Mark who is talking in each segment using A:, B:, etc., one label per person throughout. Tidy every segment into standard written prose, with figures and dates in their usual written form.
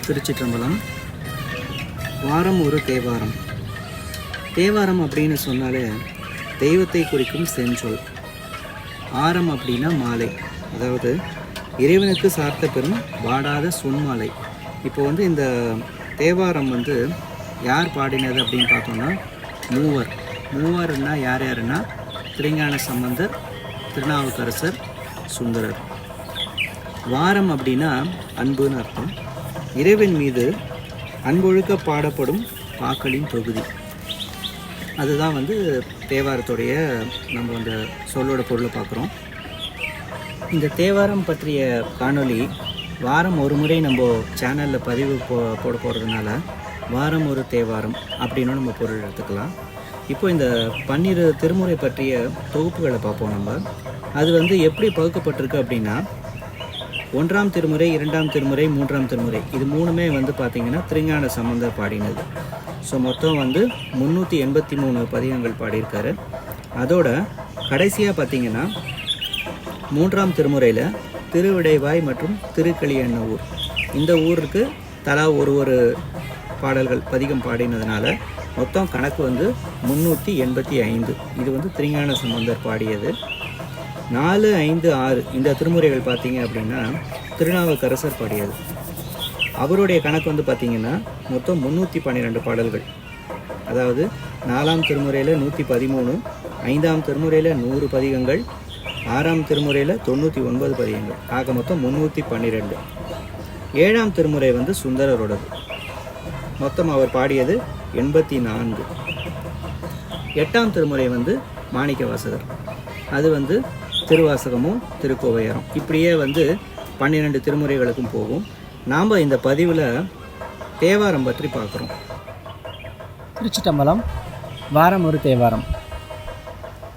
A: திருச்சிற்றம்பலம். வாரம் ஒரு தேவாரம். தேவாரம் அப்படின்னு சொன்னாலே தெய்வத்தை குறிக்கும் செஞ்சொல். ஆரம் அப்படின்னா மாலை, அதாவது இறைவனுக்கு சார்த்த பெறும் வாடாத சொன்மாலை. இப்போ இந்த தேவாரம் யார் பாடினது அப்படின்னு பார்த்தோம்னா மூவர்னா யாருன்னா திருஞான சம்பந்தர், திருநாவுக்கரசர், சுந்தரர். வாரம் அப்படின்னா அன்புன்னு அர்த்தம். இறைவன் மீது அன்பொழுக்க பாடப்படும் பாக்களின் தொகுதி. அதுதான் தேவாரத்துடைய நம்ம அந்த சொல்லோட பொருளை பார்க்குறோம். இந்த தேவாரம் பற்றிய காணொளி வாரம் ஒரு முறை நம்ம சேனலில் பதிவு போட போகிறதுனால வாரம் ஒரு தேவாரம் அப்படின்னு நம்ம பொருள் எடுத்துக்கலாம். இப்போ இந்த 12 திருமுறை பற்றிய தொகுப்புகளை பார்ப்போம். நம்ம அது எப்படி பகுக்கப்பட்டிருக்கு அப்படின்னா 1ஆம் திருமுறை, 2ஆம் திருமுறை, 3ஆம் திருமுறை, இது மூணுமே பார்த்திங்கன்னா திருஞான சம்பந்தர் பாடினது. ஸோ மொத்தம் 383 பதிகங்கள் பாடியிருக்காரு. அதோட கடைசியாக பார்த்திங்கன்னா 3ஆம் திருமுறையில் திருவிடைவாய் மற்றும் திருக்களியண்ணூர், இந்த ஊருக்கு தலா ஒரு பாடல்கள் பதிகம் பாடினதுனால மொத்தம் கணக்கு 385. இது திருஞான சம்பந்தர் பாடியது. 4, 5, 6 இந்த திருமுறைகள் பார்த்தீங்க அப்படின்னா திருநாவுக்கரசர் பாடியது. அவருடைய கணக்கு பார்த்திங்கன்னா மொத்தம் 312 பாடல்கள். அதாவது 4ஆம் திருமுறையில் 113, 5ஆம் திருமுறையில் 100 பதிகங்கள், 6ஆம் திருமுறையில் 99 பதிகங்கள், ஆக மொத்தம் 312. 7ஆம் திருமுறை சுந்தரரோடது. மொத்தம் அவர் பாடியது 84. 8ஆம் திருமுறை மாணிக்க வாசகர், அது திருவாசகமும் திருக்கோவையாரம். இப்படியே 12 திருமுறைகளுக்கும் போகும். நாம் இந்த பதிவில் தேவாரம் பற்றி பார்க்குறோம்.
B: திருச்சிற்றம்பலம். வாரம் ஒரு தேவாரம்.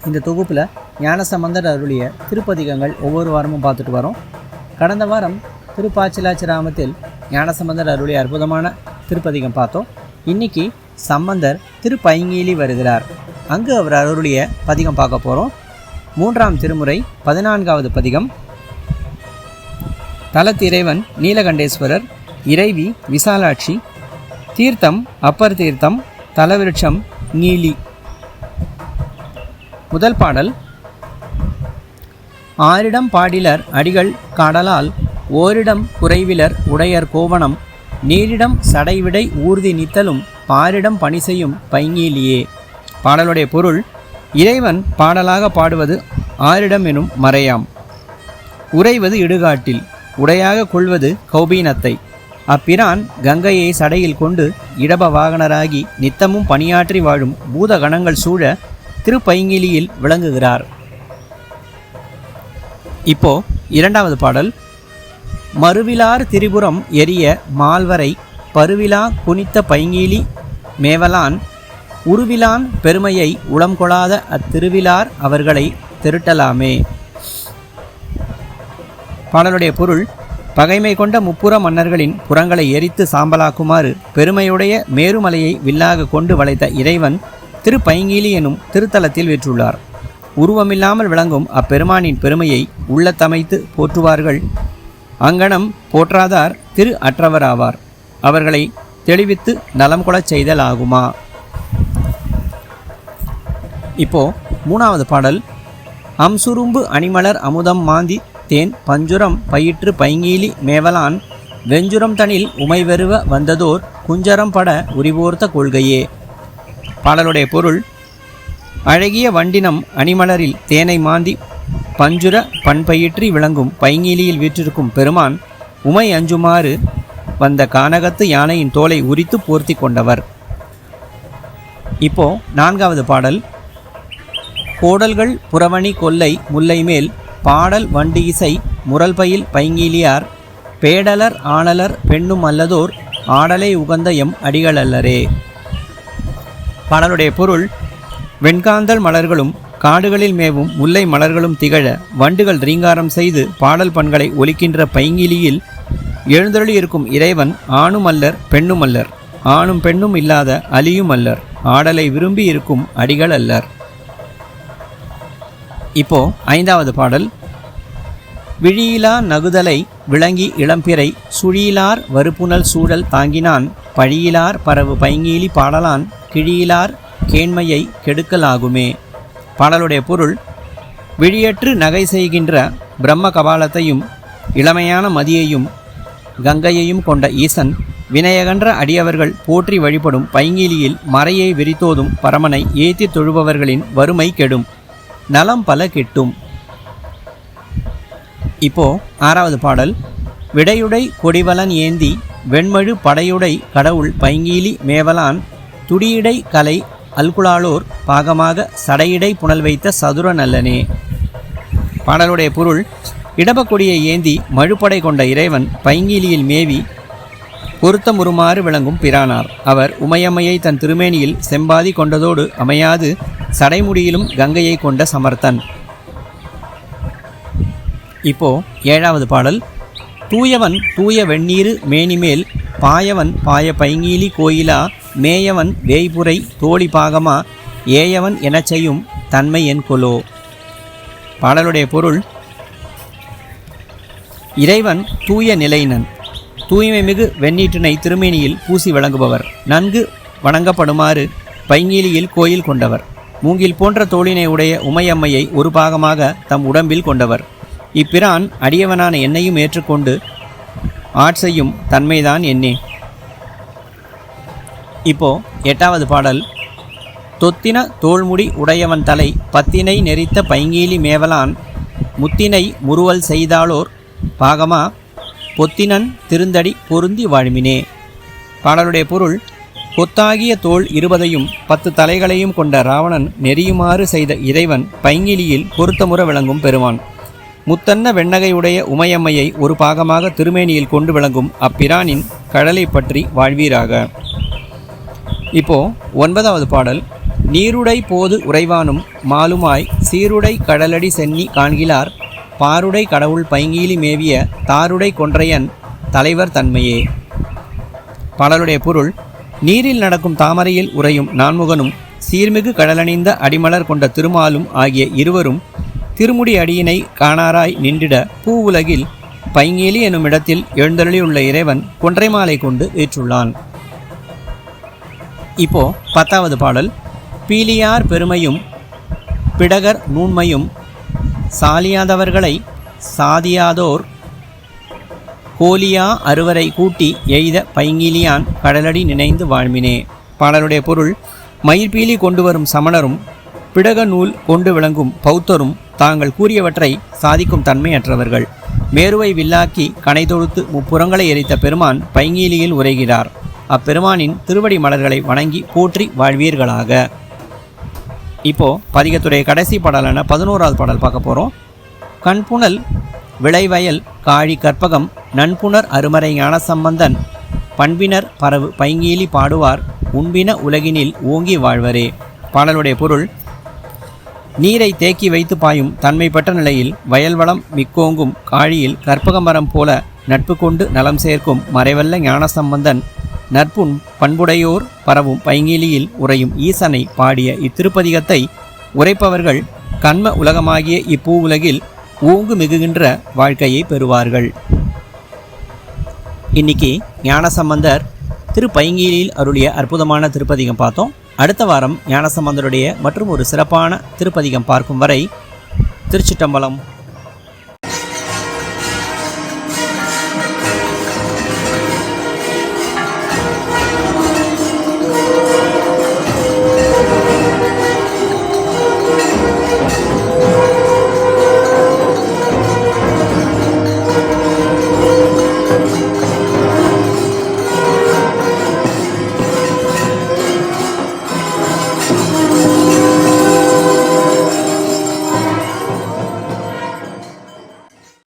B: இந்த தொகுப்பில் ஞானசம்பந்தர் அருளிய திருப்பதிகங்கள் ஒவ்வொரு வாரமும் பார்த்துட்டு வரோம். கடந்த வாரம் திருப்பாச்சிலாச்சிராமத்தில் ஞானசம்பந்தர் அருளிய அற்புதமான திருப்பதிகம் பார்த்தோம். இன்றைக்கி சம்பந்தர் திருப்பைங்கீலி வருகிறார். அங்கு அவர் அருளிய பதிகம் பார்க்க போகிறோம். 3ஆம் திருமுறை 14வது பதிகம். தலத்திறைவன் நீலகண்டேஸ்வரர், இறைவி விசாலாட்சி, தீர்த்தம் அப்பர் தீர்த்தம், தலவிருட்சம் நீலி. முதல் பாடல். ஆரிடம் பாடிலர் அடிகள் காடலால், ஓரிடம் குறைவிலர் உடையர் கோவணம், நீரிடம் சடைவிடை ஊர்தி நித்தலும், பாரிடம் பணி செய்யும் பைங்கீலியே. பாடலுடைய பொருள்: இறைவன் பாடலாக பாடுவது ஆரிடம் எனும் மறையாம், உறைவது இடுகாட்டில், உடையாக கொள்வது கௌபீனத்தை. அப்பிரான் கங்கையை சடையில் கொண்டு இடப வாகனராகி நித்தமும் பணியாற்றி வாழும் பூதகணங்கள் சூழ திருப்பைங்கிலியில் விளங்குகிறார். இப்போ 2வது பாடல். மறுவிலார் திரிபுரம் எரிய மால்வரை, பருவிலா குனித்த பைங்கீலி மேவலான், உருவிலான் பெருமையை உளம் கொளாத அத்திருவிலார் அவர்களை திருட்டலாமே. பாடலுடைய பொருள்: பகைமை கொண்ட முப்புற மன்னர்களின் புறங்களை எரித்து சாம்பலாக்குமாறு பெருமையுடைய மேருமலையை வில்லாக கொண்டு வளைத்த இறைவன் திருப்பைங்கீலி எனும் திருத்தலத்தில் வீற்றுள்ளார். உருவமில்லாமல் விளங்கும் அப்பெருமானின் பெருமையை உள்ளத்தமைத்து போற்றுவார்கள். அங்கனம் போற்றாதார் திரு அற்றவராவார். அவர்களை தெளிவித்து நலம் கொளச் செய்தல் ஆகுமா. இப்போ 3வது பாடல். அம்சுரும்பு அணிமலர் அமுதம் மாந்தி தேன் பஞ்சுரம் பயிற்று பைங்கீலி மேவலான், வெஞ்சுரம் தனில் உமைவருவ வந்ததோர் குஞ்சரம் பட உரிவோர்த்த கொள்கையே. பாடலுடைய பொருள்: அழகிய வண்டினம் அணிமலரில் தேனை மாந்தி பஞ்சுர பண்பயிற்றி விளங்கும் பைங்கீலியில் வீற்றிருக்கும் பெருமான் உமை அஞ்சுமாறு வந்த கானகத்து யானையின் தோலை உரித்து போர்த்தி கொண்டவர். இப்போ 4வது பாடல். கோடல்கள் புறவணி கொல்லை முல்லை மேல், பாடல் வண்டி இசை முரல்பயில் பைங்கீலியார், பேடலர் ஆணலர் பெண்ணும் அல்லதோர் ஆடலை உகந்த எம் அடிகள் அல்லரே. பாடலுடைய பொருள்: வெண்காந்தல் மலர்களும் காடுகளில் மேவும் முல்லை மலர்களும் திகழ வண்டுகள் ரீங்காரம் செய்து பாடல் பண்களை ஒலிக்கின்ற பைங்கிலியில் எழுந்தருளி இருக்கும் இறைவன் ஆணும் அல்லர் பெண்ணும் அல்லர், ஆணும் பெண்ணும் இல்லாத அலியும் அல்லர், ஆடலை விரும்பி இருக்கும் அடிகள் அல்லர். இப்போ 5வது பாடல். விழியிலா நகுதலை விளங்கி இளம்பிறை சுழியிலார் வறுப்புணல் சூழல் தாங்கினான் பழியிலார் பரவு பைங்கீலி பாடலான் கிழியிலார் கேண்மையை கெடுக்கலாகுமே. பாடலுடைய பொருள்: விழியற்று நகை செய்கின்ற பிரம்ம கபாலத்தையும் இளமையான மதியையும் கங்கையையும் கொண்ட ஈசன் வினயகன்ற அடியவர்கள் போற்றி வழிபடும் பைங்கிலியில் மறையை விரித்தோதும் பரமனை ஏத்தி தொழுபவர்களின் வறுமை கெடும், நலம் பல கிட்டும். இப்போ 6வது பாடல். விடையுடை கொடிவலன் ஏந்தி வெண்மழு படையுடை கடவுள் பைங்கீலி மேவலான் துடியிடை கலை அல்குலாலோர் பாகமாக சடையிடை புனல் வைத்த சதுர நல்லனே. பாடலுடைய பொருள்: இடபக்கொடியை ஏந்தி மழுப்படை கொண்ட இறைவன் பைங்கீலியில் மேவி பொருத்தமுறுமாறு விளங்கும் பிரானார். அவர் உமையம்மையை தன் திருமேனியில் செம்பாதி கொண்டதோடு அமையாது சடைமுடியிலும் கங்கையை கொண்ட சமர்த்தன். இப்போ 7வது பாடல். தூயவன் தூய வெண்ணீரு மேனிமேல் பாயவன் பாய பைங்கீலி கோயிலா மேயவன் வேய்புரை தோழி பாகமா ஏயவன் எனச் செய்யும் தன்மை என் கொலோ. பாடலுடைய பொருள்: இறைவன் தூய நிலையினன், தூய்மை மிகு வெண்ணீற்றினை திருமேனியில் பூசி வழங்குபவர், நன்கு வணங்கப்படுமாறு பைங்கீலியில் கோயில் கொண்டவர், மூங்கில் போன்ற தோளினை உடைய உமையம்மையை ஒரு பாகமாக தம் உடம்பில் கொண்டவர். இப்பிரான் அடியவனான என்னையும் ஏற்றுக்கொண்டு ஆட்செய்யும் தன்மைதான் என்னே. இப்போ 8வது பாடல். தொத்தின தோள்முடி உடையவன் தலை பத்தினை நெறித்த பைங்கீலி மேவலான் முத்தினை முறுவல் செய்தாலோர் பாகமா பொத்தினன் திருந்தடி பொருந்தி வாழ்மினே. பாடலுடைய பொருள்: கொத்தாகிய தோள் 20ஐயும் 10 தலைகளையும் கொண்ட ராவணன் நெறியுமாறு செய்த இறைவன் பைங்கிலியில் பொருத்தமுற விளங்கும் பெருமான். முத்தன்ன வெண்ணகையுடைய உமையம்மையை ஒரு பாகமாக திருமேனியில் கொண்டு விளங்கும் அப்பிரானின் கடலை பற்றி வாழ்வீராக. இப்போ 9வது பாடல். நீருடை போது உறைவானும் மாலுமாய் சீருடை கடலடி சென்னி காண்கிலார் பாருடை கடவுள் பைங்கீலி மேவிய தாருடை கொன்றையன் தலைவர் தன்மையே. பாடலுடைய பொருள்: நீரில் நடக்கும் தாமரையில் உறையும் நான்முகனும் சீர்மிகு கடலணிந்த அடிமலர் கொண்ட திருமாலும் ஆகிய இருவரும் திருமுடி அடியினை காணாராய் நின்றிட பூ உலகில் பைங்கீலி எனும் இடத்தில் எழுந்தருளியுள்ள இறைவன் கொன்றை மாலை கொண்டு ஏற்றுள்ளான். இப்போ 10வது பாடல். பீலியார் பெருமையும் பிடகர் நூன்மையும் சாலியாதவர்களை சாதியாதோர் கோலியா அறுவரை கூட்டி எய்த பைங்கிலியான் கடலடி நினைந்து வாழ்மினே. பாடலுடைய பொருள்: மயிர்பீலி கொண்டு வரும் சமணரும் பிடக நூல் கொண்டு விளங்கும் பௌத்தரும் தாங்கள் கூறியவற்றை சாதிக்கும் தன்மையற்றவர்கள். மேருவை வில்லாக்கி கனை தொடுத்து முப்புறங்களை எரித்த பெருமான் பைங்கீலியில் உரைகிறார். அப்பெருமானின் திருவடி மலர்களை வணங்கி போற்றி வாழ்வீர்களாக. இப்போ பதிகத்துடைய கடைசி பாடலான 11வது பாடல் பார்க்க போகிறோம். கண்புணல் விளைவயல் காழி கற்பகம் நண்புணர் அருமறை ஞானசம்பந்தன் பண்பினர் பரவு பைங்கீலி பாடுவார் உண்பின உலகினில் ஓங்கி வாழ்வரே. பாடலுடைய பொருள்: நீரை தேக்கி வைத்து பாயும் தன்மை பெற்ற நிலையில் வயல்வளம் மிக்கோங்கும் காழியில் கற்பகமரம் போல நட்பு கொண்டு நலம் சேர்க்கும் மறைவல்ல ஞானசம்பந்தன் நற்புண் பண்புடையோர் பரவும் பைங்கிலியில் உறையும் ஈசனை பாடிய இத்திருப்பதிகத்தை உரைப்பவர்கள் கண்ம உலகமாகிய இப்பூ உலகில் ஓங்கு மிகுகின்ற வாழ்க்கையை பெறுவார்கள். இன்னைக்கு ஞானசம்பந்தர் திருப்பைங்கீலியில் அருளிய அற்புதமான திருப்பதிகம் பார்த்தோம். அடுத்த வாரம் ஞானசம்பந்தருடைய மற்றும் ஒரு சிறப்பான திருப்பதிகம் பார்க்கும் வரை திருச்சிட்டம்பலம்.